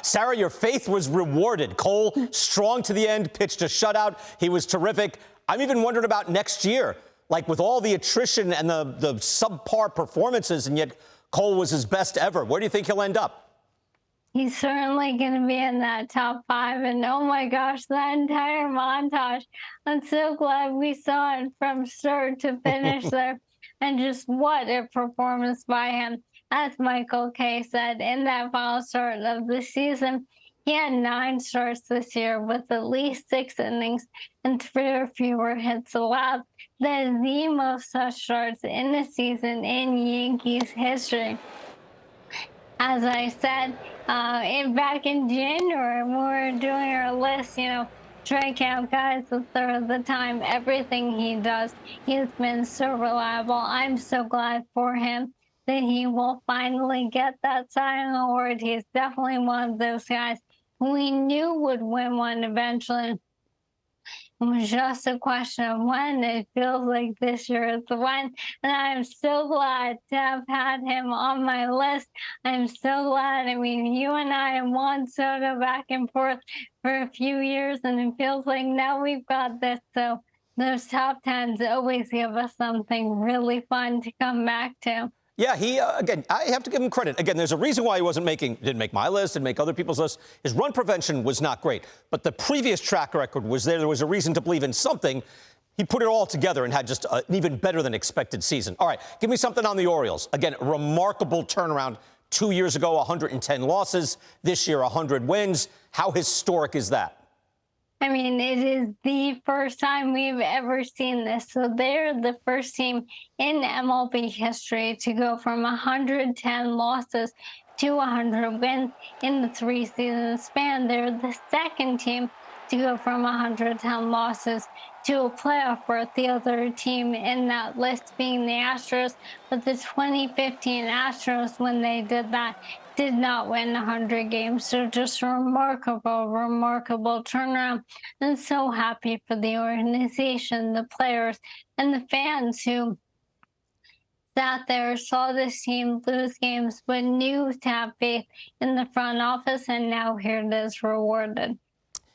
Sarah, your faith was rewarded. Cole, strong to the end, pitched a shutout. He was terrific. I'm even wondering about next year, like with all the attrition and the subpar performances, and yet Cole was his best ever. Where do you think he'll end up? He's certainly going to be in that top 5. And oh my gosh, that entire montage. I'm so glad we saw it from start to finish there. And just what a performance by him. As Michael Kay said, in that final start of the season, he had 9 starts this year with at least 6 innings and 3 or fewer hits allowed. That is the most such starts in a season in Yankees history. As I said, back in January, when we were doing our list, strikeout guys a third of the time, everything he does, he's been so reliable. I'm so glad for him that he will finally get that Cy Young Award. He's definitely one of those guys who we knew would win one eventually. It was just a question of when. It feels like this year is the when. And I'm so glad to have had him on my list. I'm so glad. I mean, you and I have won Soto back and forth for a few years, and it feels like now we've got this. So those top 10s always give us something really fun to come back to. Yeah, he, again, I have to give him credit. Again, there's a reason why he didn't make my list, didn't make other people's lists. His run prevention was not great, but the previous track record was there. There was a reason to believe in something. He put it all together and had just an even better than expected season. All right, give me something on the Orioles. Again, remarkable turnaround. 2 years ago, 110 losses. This year, 100 wins. How historic is that? I mean, it is the first time we've ever seen this. So they're the first team in MLB history to go from 110 losses to 100 wins in the 3-season span. They're the second team to go from 110 losses to a playoff berth. The other team in that list being the Astros, but the 2015 Astros, when they did that, did not win 100 games. So just remarkable, remarkable turnaround. And so happy for the organization, the players, and the fans who sat there, saw this team lose games, but knew to have faith in the front office, and now here it is rewarded.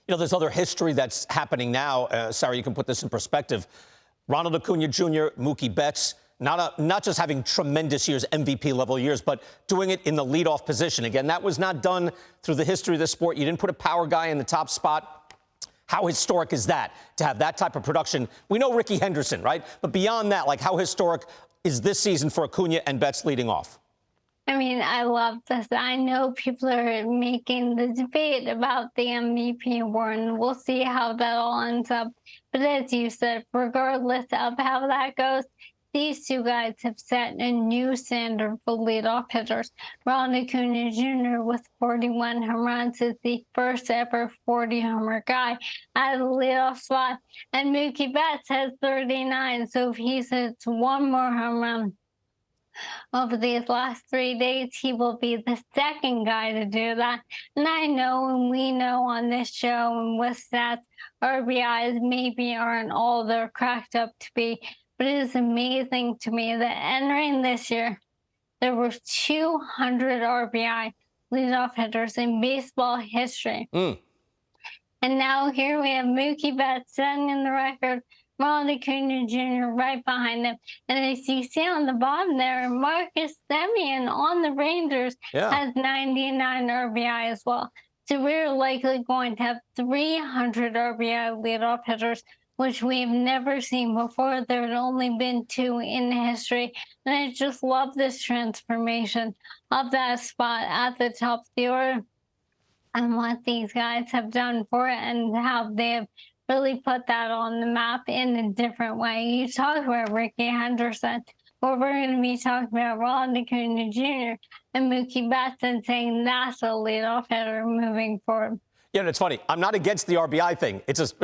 You know, there's other history that's happening now. Sarah, you can put this in perspective. Ronald Acuna Jr., Mookie Betts, not just having tremendous years, MVP-level years, but doing it in the leadoff position. Again, that was not done through the history of the sport. You didn't put a power guy in the top spot. How historic is that, to have that type of production? We know Ricky Henderson, right? But beyond that, like, how historic is this season for Acuna and Betts leading off? I mean, I love this. I know people are making the debate about the MVP award, and we'll see how that all ends up. But as you said, regardless of how that goes, these two guys have set a new standard for leadoff hitters. Ronald Acuna Jr. with 41 home runs is the first ever 40-homer guy at the leadoff spot. And Mookie Betts has 39, so if he hits one more home run over these last 3 days, he will be the second guy to do that. And I know, and we know on this show and with stats, RBIs maybe aren't all they're cracked up to be. But it is amazing to me that entering this year, there were 200 RBI leadoff hitters in baseball history. And now here we have Mookie Betts setting in the record, Ronald Acuna Jr. right behind him. And as you see on the bottom there, Marcus Semien on the Rangers has 99 RBI as well. So we're likely going to have 300 RBI leadoff hitters, which we've never seen before. There had only been 2 in history. And I just love this transformation of that spot at the top of the order and what these guys have done for it and how they have really put that on the map in a different way. You talk about Ricky Henderson, but we're going to be talking about Ronald Acuna Jr. and Mookie Betts and saying that's a leadoff hitter moving forward. Yeah, and it's funny. I'm not against the RBI thing. It's just,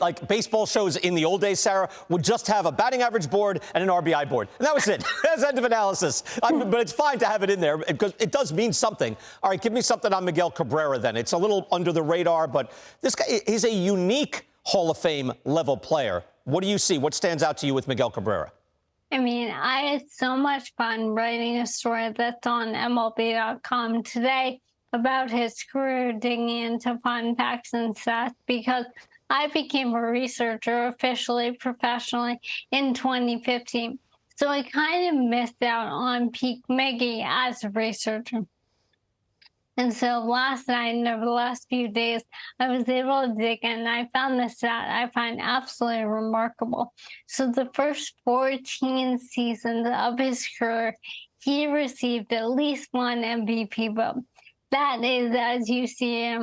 like baseball shows in the old days, Sarah, would just have a batting average board and an RBI board. And that was it. That's the end of analysis. But it's fine to have it in there because it does mean something. All right, give me something on Miguel Cabrera then. It's a little under the radar, but this guy is a unique Hall of Fame level player. What do you see? What stands out to you with Miguel Cabrera? I mean, I had so much fun writing a story that's on MLB.com today about his career, digging into fun facts and stats, because I became a researcher officially, professionally in 2015. So I kind of missed out on peak Miggy as a researcher. And so last night and over the last few days, I was able to dig in. I found this stat I find absolutely remarkable. So the first 14 seasons of his career, he received at least one MVP vote. That is, as you see,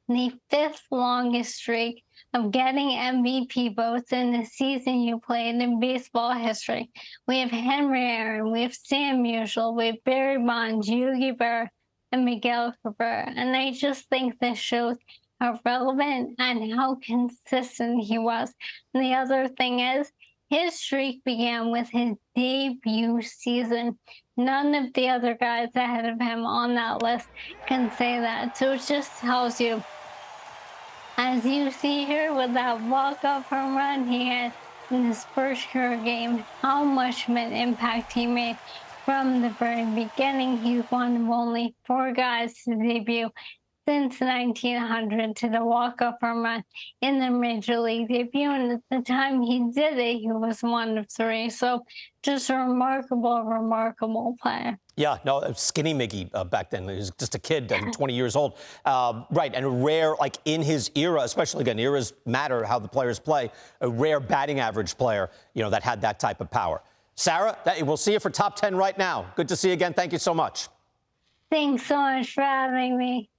the 5th longest streak of getting MVP votes in a season you played in baseball history. We have Henry Aaron, we have Sam Musial, we have Barry Bonds, Yogi Berra, and Miguel Cabrera. And I just think this shows how relevant and how consistent he was. And the other thing is, his streak began with his debut season. None of the other guys ahead of him on that list can say that. So it just tells you, as you see here with that walk-off home run he had in his first career game, how much of an impact he made from the very beginning. He's one of only 4 guys to debut since 1900 to the walk-off home run in the Major League debut. And at the time he did it, he was one of 3. So just a remarkable player. Yeah, no, skinny Miggy back then. He was just a kid, 20 years old. Right, and a rare, like in his era, especially again, eras matter how the players play, a rare batting average player, that had that type of power. Sarah, we'll see you for Top 10 right now. Good to see you again. Thank you so much. Thanks so much for having me.